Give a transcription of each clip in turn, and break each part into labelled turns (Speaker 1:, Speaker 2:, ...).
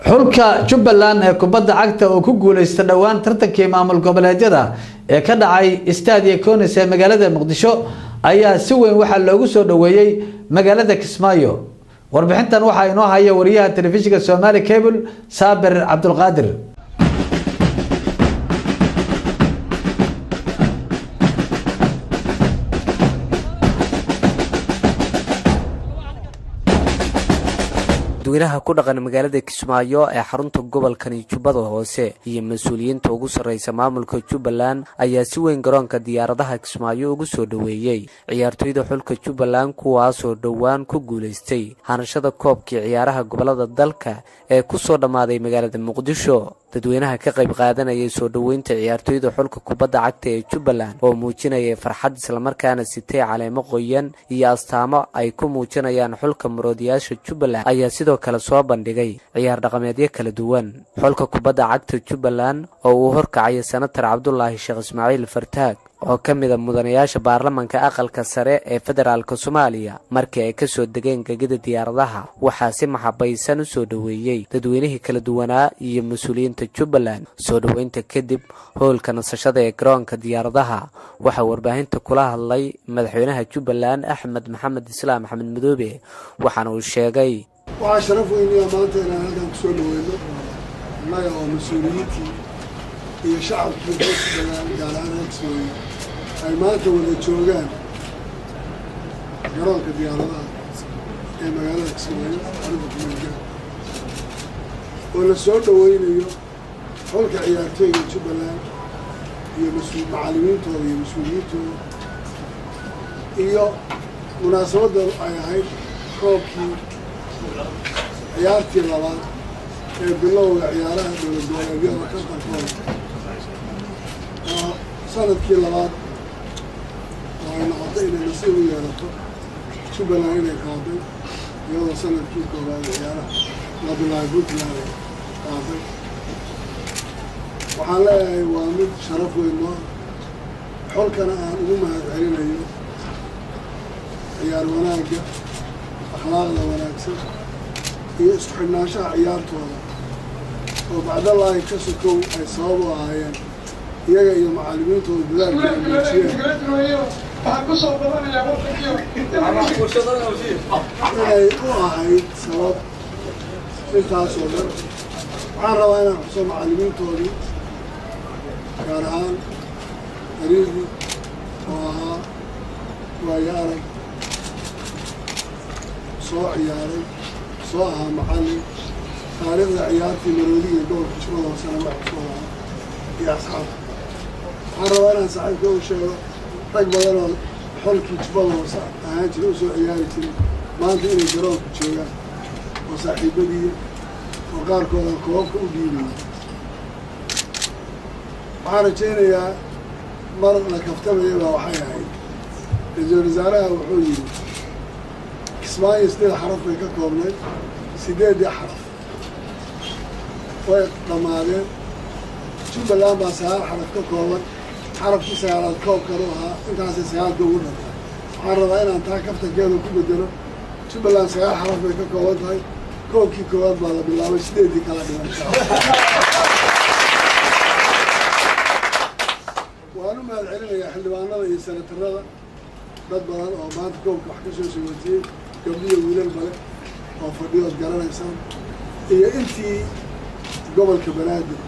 Speaker 1: xulka Jubaland ee kubadda cagta oo ku guuleystay Dhawaan tartankii maamul goboleedyada ee ka dhacay istaadiga Koonis ee magaalada Muqdisho ayaa si weyn waxa loogu soo dhaweeyay Magalada Kismayo. Warbixintan waxa inoo haya wariyaha telefishinka Somali Cable Sabir Abdulqaadir.
Speaker 2: dadweynaha ku dhaqan magaalada Kismayo ee xarunta gobolka Jubbada Hoose iyo mas'uuliyiinta ugu sareysa maamulka Jubaland ayaa si weyn garoonka diyaaradaha Kismayo ugu soo dhaweeyay ciyaartoyda xulka Jubaland kuwaas oo Dhawaan ku guuleystay hanashada koobkii ciyaaraha gobolada dalka ee ku soo dhamaaday magaalada Muqdisho. dadweynaha ka qayb qaadanayay soo dhaweynta ciyaartoyda xulka kubadda cagta ee Jubaland oo muujinayay farxad isla markaana sitay caleemo qoyan iyo astaamo ay ku muujinayaan xulka muroodiyaasha Jubaland ayaa sidoo kale soo bandhigay ciyaar dhaqameedyo kala duwan. xulka kubadda cagta Jubaland oo uu horkacay senator Cabdullaahi Sheekh Ismaaciil Fartaag oo kamid ah mudanayaasha baarlamaanka aqalka sare ee federaalka Soomaaliya markii ay ka soo degeen gegida diyaaradaha waxa si maxabaysan u soo dhaweeyay dadweynaha kala duwanaa iyo mas'uuliyiinta Jubaland. soo dhaweynta kadib hoolka nasashada ee garoonka diyaaradaha waxa warbaahinta kula hadlay madaxweynaha Jubaland Axmed Maxamed Islaam Axmed Madoobe waxaana uu sheegay
Speaker 3: waxa sharaf weyn ah maanta inaan halkan ku soo dhaweyno annaga oo mas'uuliyiintii iyo shacabka Jubaland gaar ahaan Kismaayo ay maanta wada joogaan garoonka diyaaradaha ee magaalada Kismaayo oo la soo dhaweynayo xulka ciyaartoyda Jubaland iyo macallimiintooda iyo mas'uuliyiintooda iyo munaasabadda ay ahayd koobkii ciyaartii labaad ee bilowga ciyaaraha dowlad goboleedyada tartankooda sanadkii labaad oo ay noqotay inay nasiib u yeelato Jubaland inay qaaday iyadoo sanadkii koowaad ciyaaraha la bilaabay Puntland qaaday. waxaan leeyahay waa mid sharaf weyn oo xulkana aan ugu mahadcelinayo ciyaar wanaagga akhlaaqda wanaagsan iyo isku xidhnaanshaha ciyaartooda oo bacdallaahi ka sokow ay sabab u ahaayeen iyaga iyo macallimiintooda dadaalka ay muujiyeen inay u ahayd sabab intaasoo dhan. waxaan rabaa inaan xuso macallimiintoodii gaar ahaan ariiqi oo ahaa waayo arag soo ciyaaray soo ahaa macallin taariikhda ciyaartii maroodiga gobolka Jubbada Hoose wax soo ahaa iyo asxaabta. waxaan rabaa inaan saaxiibka u sheego rag badan oo xulkii Jubbada Hoose ahaan jiray u soo ciyaari jiray maanta inay garoonka joogaan oo saaxiibadii oo qaarkooda koobka u dhiibay. waxaan rajaynayaa mar la kaftamaya baa waxay ahayd ra'iisul wasaaraha wuxuu yidhi Kismaayo 8 xaraf bay ka koobnayd 8 xaraf way dhamaadeen. Jubaland baa 9 xaraf ka kooban xarafkii 9aad koobkan u ahaa intaas 9 ugu dhantay. waxaan rabaa inaan taa kaftankeeda ku bedelo Jubaland 9 xaraf bay ka kooban tahay koobkii koowaad baa la bilaabay 8 kala dhiman. waan u mahadcelinayaa xildhibaanada iyo senatarada dad badan oo maanta koobka wax ka soo sugantiyey gabdhiyo wiilal bale oo fadhiyood garanaysaan iyo intii gobolka Banaadir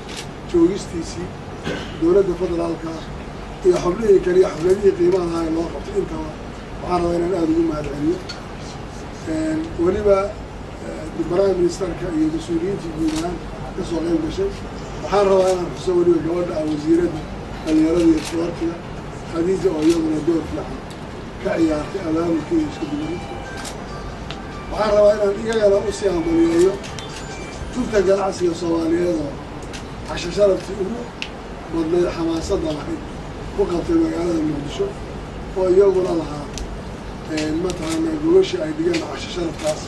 Speaker 3: joogistiisii dowladda federaalka iyo xubnihii kale iyo xubnihii qiimaha lahaa loo qabtay intaba waxaan rabaa inaan aada ugu mahadceliyo. weliba prime ministerka iyo mas-uuliyiintii guud ahaan ka soo qayb gashay. waxaan rabaa inaan xuso weliba gabadha wasiiradda dhalinyarada iyo isboortiga Khadiija oo iyaduna door fiican ka ciyaartay abaabulka iyo isku dubaridka. waxaan rabaa inaan iyagana u sii ambaliyeeyo tubta ganacsiga Soomaaliyeed oo casho sharaftii ugu badnayd xamaasadda lahayd ku qabtay magaalada Muqdisho oo iyaguna lahaa mataqaana gogosha ay dhigeen casho sharaftaas.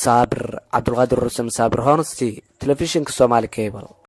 Speaker 2: Sabir Abdulqaadir Rusam Sabir Honesty telefishinka Somali Cable.